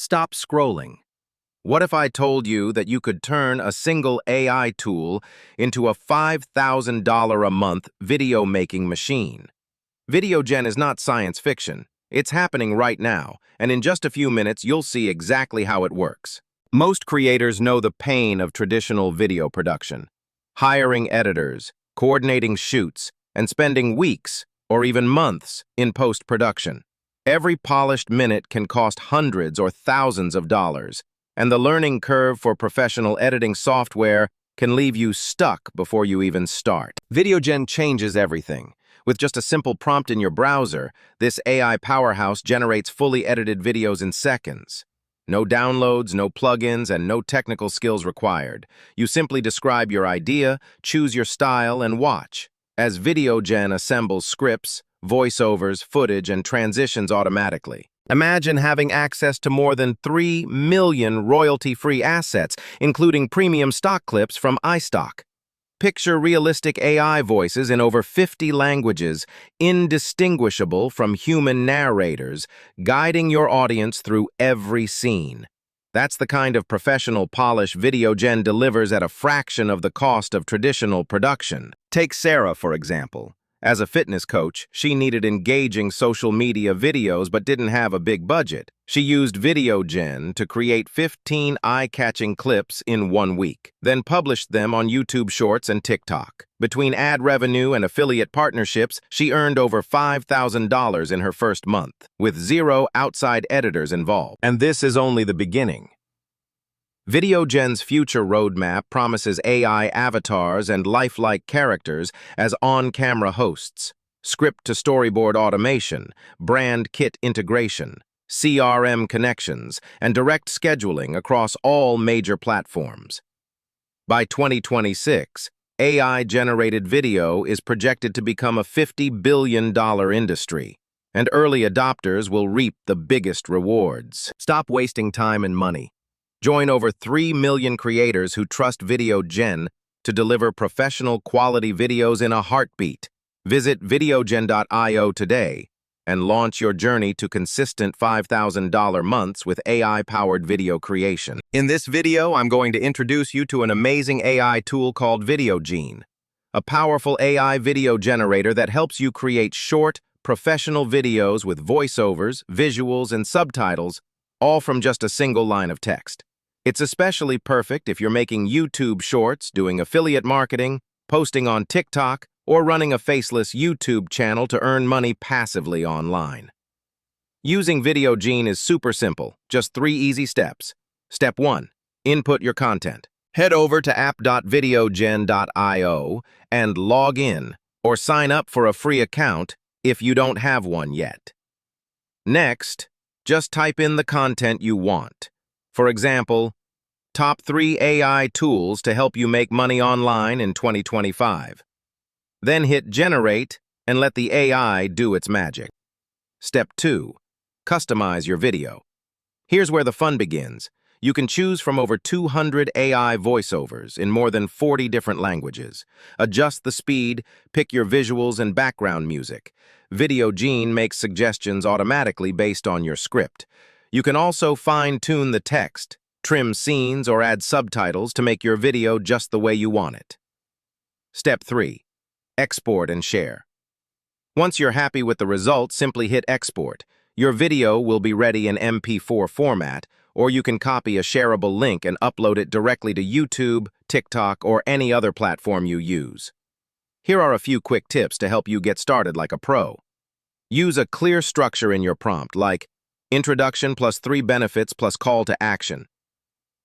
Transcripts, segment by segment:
Stop scrolling. What if I told you that you could turn a single AI tool into a $5,000 a month video making machine? VideoGen is not science fiction. It's happening right now, and in just a few minutes you'll see exactly how it works. Most creators know the pain of traditional video production. Hiring editors, coordinating shoots, and spending weeks, or even months, in post-production. Every polished minute can cost hundreds or thousands of dollars, and the learning curve for professional editing software can leave you stuck before you even start. VideoGen changes everything. With just a simple prompt in your browser, this AI powerhouse generates fully edited videos in seconds. No downloads, no plugins, and no technical skills required. You simply describe your idea, choose your style, and watch as VideoGen assembles scripts, voiceovers, footage, and transitions automatically. Imagine having access to more than 3 million royalty-free assets, including premium stock clips from iStock. Picture realistic AI voices in over 50 languages, indistinguishable from human narrators, guiding your audience through every scene. That's the kind of professional polish VideoGen delivers at a fraction of the cost of traditional production. Take Sarah, for example. As a fitness coach, she needed engaging social media videos but didn't have a big budget. She used VideoGen to create 15 eye-catching clips in 1 week, then published them on YouTube Shorts and TikTok. Between ad revenue and affiliate partnerships, she earned over $5,000 in her first month, with 0 outside editors involved. And this is only the beginning. VideoGen's future roadmap promises AI avatars and lifelike characters as on-camera hosts, script-to-storyboard automation, brand kit integration, CRM connections, and direct scheduling across all major platforms. By 2026, AI-generated video is projected to become a $50 billion industry, and early adopters will reap the biggest rewards. Stop wasting time and money. Join over 3 million creators who trust VideoGen to deliver professional quality videos in a heartbeat. Visit VideoGen.io today and launch your journey to consistent $5,000 months with AI-powered video creation. In this video, I'm going to introduce you to an amazing AI tool called VideoGen, a powerful AI video generator that helps you create short, professional videos with voiceovers, visuals, and subtitles, all from just a single line of text. It's especially perfect if you're making YouTube shorts, doing affiliate marketing, posting on TikTok, or running a faceless YouTube channel to earn money passively online. Using VideoGen is super simple, just 3 easy steps. Step 1. Input your content. Head over to app.videogen.io and log in, or sign up for a free account if you don't have one yet. Next, just type in the content you want. For example, top 3 AI tools to help you make money online in 2025. Then hit Generate and let the AI do its magic. Step 2. Customize your video. Here's where the fun begins. You can choose from over 200 AI voiceovers in more than 40 different languages. Adjust the speed, pick your visuals and background music. VideoGen makes suggestions automatically based on your script. You can also fine-tune the text, trim scenes, or add subtitles to make your video just the way you want it. Step 3. Export and share. Once you're happy with the results, simply hit Export. Your video will be ready in MP4 format, or you can copy a shareable link and upload it directly to YouTube, TikTok, or any other platform you use. Here are a few quick tips to help you get started like a pro. Use a clear structure in your prompt, like introduction plus 3 benefits plus call to action.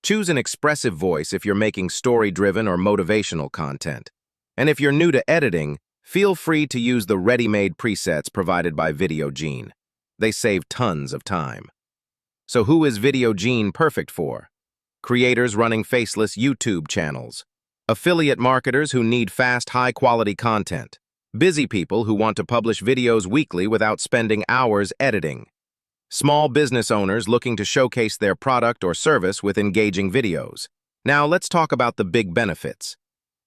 Choose an expressive voice if you're making story-driven or motivational content. And if you're new to editing, feel free to use the ready-made presets provided by VideoGen. They save tons of time. So who is VideoGen perfect for? Creators running faceless YouTube channels. Affiliate marketers who need fast, high-quality content. Busy people who want to publish videos weekly without spending hours editing. Small business owners looking to showcase their product or service with engaging videos. Now let's talk about the big benefits.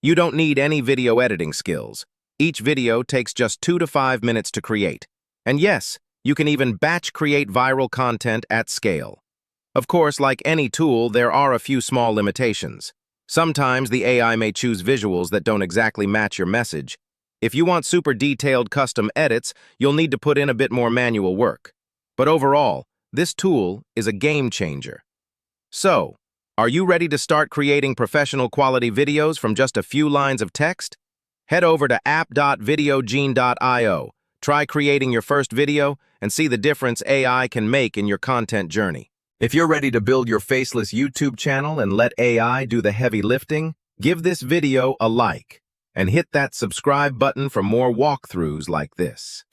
You don't need any video editing skills. Each video takes just 2 to 5 minutes to create. And yes, you can even batch create viral content at scale. Of course, like any tool, there are a few small limitations. Sometimes the AI may choose visuals that don't exactly match your message. If you want super detailed custom edits, you'll need to put in a bit more manual work. But overall, this tool is a game changer. So, are you ready to start creating professional quality videos from just a few lines of text? Head over to app.videogen.io. Try creating your first video and see the difference AI can make in your content journey. If you're ready to build your faceless YouTube channel and let AI do the heavy lifting, give this video a like and hit that subscribe button for more walkthroughs like this.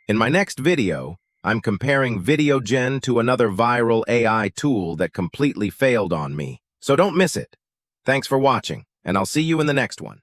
In my next video, I'm comparing VideoGen to another viral AI tool that completely failed on me. So don't miss it. Thanks for watching, and I'll see you in the next one.